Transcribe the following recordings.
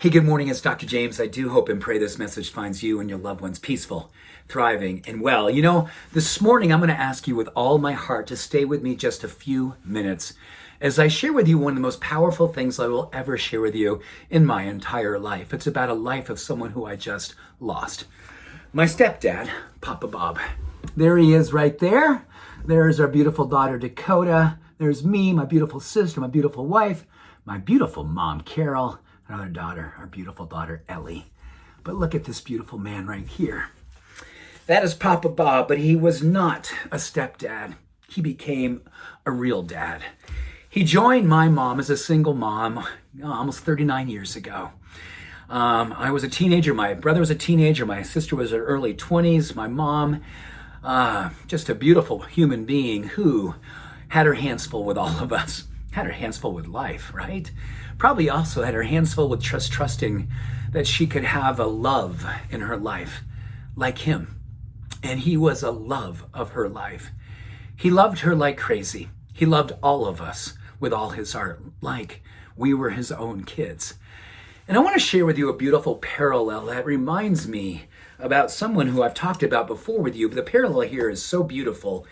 Hey, good morning. It's Dr. James. I do hope and pray this message finds you and your loved ones peaceful, thriving, and well. This morning I'm going to ask you with all my heart to stay with me just a few minutes as I share with you one of the most powerful things I will ever share with you in my entire life. It's about a life of someone who I just lost. My stepdad, Papa Bob. There he is right there. There's our beautiful daughter, Dakota. There's me, my beautiful sister, my beautiful wife, my beautiful mom, Carol. Another daughter, our beautiful daughter, Ellie. But look at this beautiful man right here. That is Papa Bob, but he was not a stepdad. He became a real dad. He joined my mom as a single mom almost 39 years ago. I was a teenager. My brother was a teenager. My sister was in her early 20s. My mom, just a beautiful human being who had her hands full with all of us. Had her hands full with life, right? Probably also had her hands full with trusting that she could have a love in her life like him. And he was a love of her life. He loved her like crazy. He loved all of us with all his heart, like we were his own kids. And I want to share with you a beautiful parallel that reminds me about someone who I've talked about before with you, but the parallel here is so beautiful.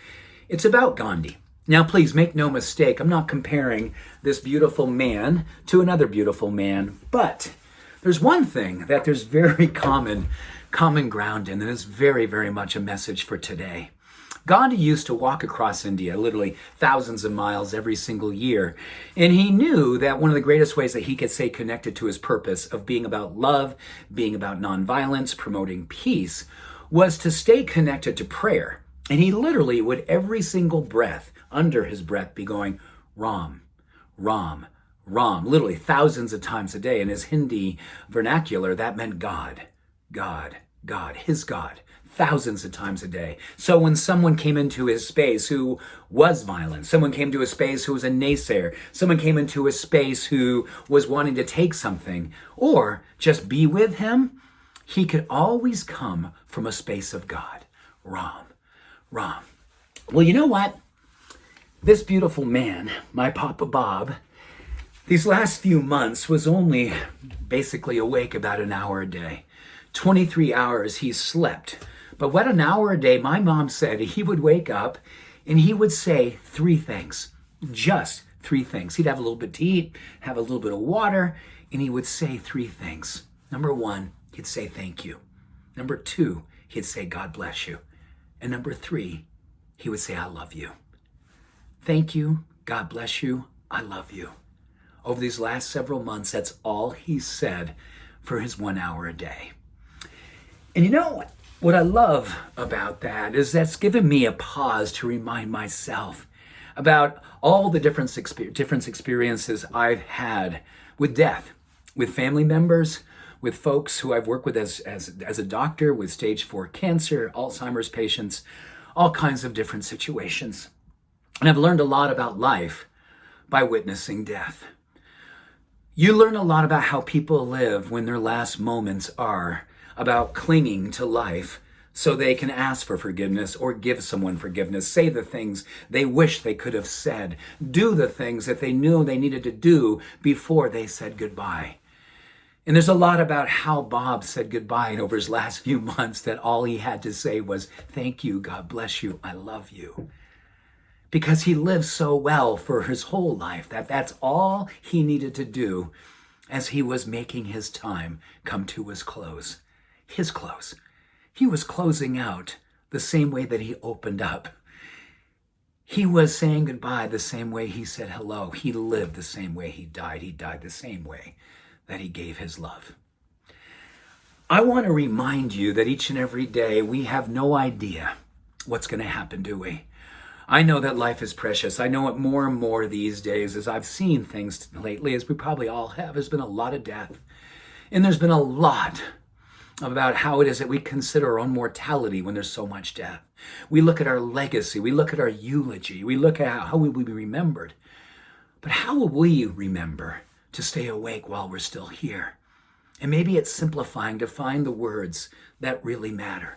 It's about Gandhi. Now, please make no mistake, I'm not comparing this beautiful man to another beautiful man, but there's one thing that there's very common ground in that is very, very much a message for today. Gandhi used to walk across India, literally thousands of miles every single year, and he knew that one of the greatest ways that he could stay connected to his purpose of being about love, being about nonviolence, promoting peace, was to stay connected to prayer. And he literally would every single breath, under his breath, be going, Ram, Ram, Ram, literally thousands of times a day. In his Hindi vernacular, that meant God, God, God, his God, thousands of times a day. So when someone came into his space who was violent, someone came to his space who was a naysayer, someone came into his space who was wanting to take something or just be with him, he could always come from a space of God. Ram, Ram. Well, you know what? This beautiful man, my Papa Bob, these last few months was only basically awake about an hour a day. 23 hours he slept. But what an hour a day, my mom said he would wake up and he would say three things, just three things. He'd have a little bit to eat, have a little bit of water, and he would say three things. Number one, he'd say thank you. Number two, he'd say God bless you. And number three, he would say I love you. Thank you, God bless you, I love you. Over these last several months, that's all he said for his 1 hour a day. And you know what I love about that is that's given me a pause to remind myself about all the different experiences I've had with death, with family members, with folks who I've worked with as a doctor with stage 4 cancer, Alzheimer's patients, all kinds of different situations. And I've learned a lot about life by witnessing death. You learn a lot about how people live when their last moments are, about clinging to life so they can ask for forgiveness or give someone forgiveness, say the things they wish they could have said, do the things that they knew they needed to do before they said goodbye. And there's a lot about how Bob said goodbye over his last few months that all he had to say was, thank you, God bless you, I love you. Because he lived so well for his whole life that that's all he needed to do as he was making his time come to his close. His close. He was closing out the same way that he opened up. He was saying goodbye the same way he said hello. He lived the same way he died. He died the same way that he gave his love. I want to remind you that each and every day we have no idea what's going to happen, do we? I know that life is precious. I know it more and more these days as I've seen things lately, as we probably all have. There's been a lot of death. And there's been a lot about how it is that we consider our own mortality when there's so much death. We look at our legacy. We look at our eulogy. We look at how we will be remembered. But how will we remember to stay awake while we're still here? And maybe it's simplifying to find the words that really matter.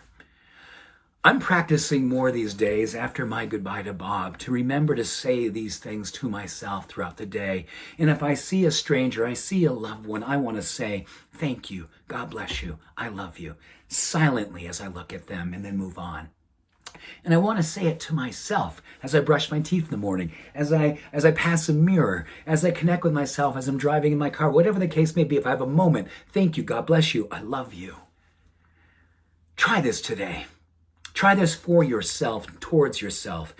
I'm practicing more these days after my goodbye to Bob to remember to say these things to myself throughout the day. And if I see a stranger, I see a loved one, I want to say, thank you, God bless you, I love you, silently as I look at them and then move on. And I want to say it to myself as I brush my teeth in the morning, as I pass a mirror, as I connect with myself, as I'm driving in my car, whatever the case may be. If I have a moment, thank you, God bless you, I love you. Try this today. Try this for yourself, towards yourself.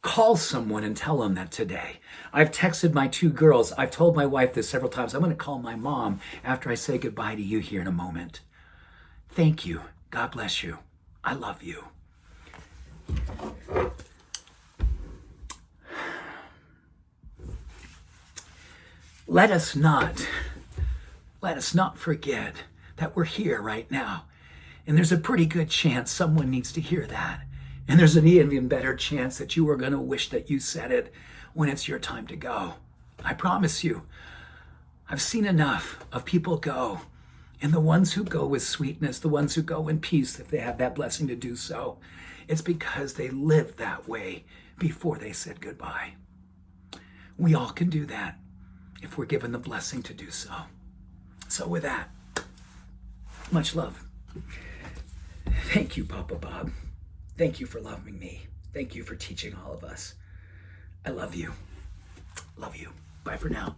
Call someone and tell them that today. I've texted my 2 girls. I've told my wife this several times. I'm going to call my mom after I say goodbye to you here in a moment. Thank you. God bless you. I love you. Let us not forget that we're here right now. And there's a pretty good chance someone needs to hear that. And there's an even better chance that you are going to wish that you said it when it's your time to go. I promise you, I've seen enough of people go. And the ones who go with sweetness, the ones who go in peace, if they have that blessing to do so, it's because they lived that way before they said goodbye. We all can do that if we're given the blessing to do so. So with that, much love. Thank you, Papa Bob. Thank you for loving me. Thank you for teaching all of us. I love you. Love you. Bye for now.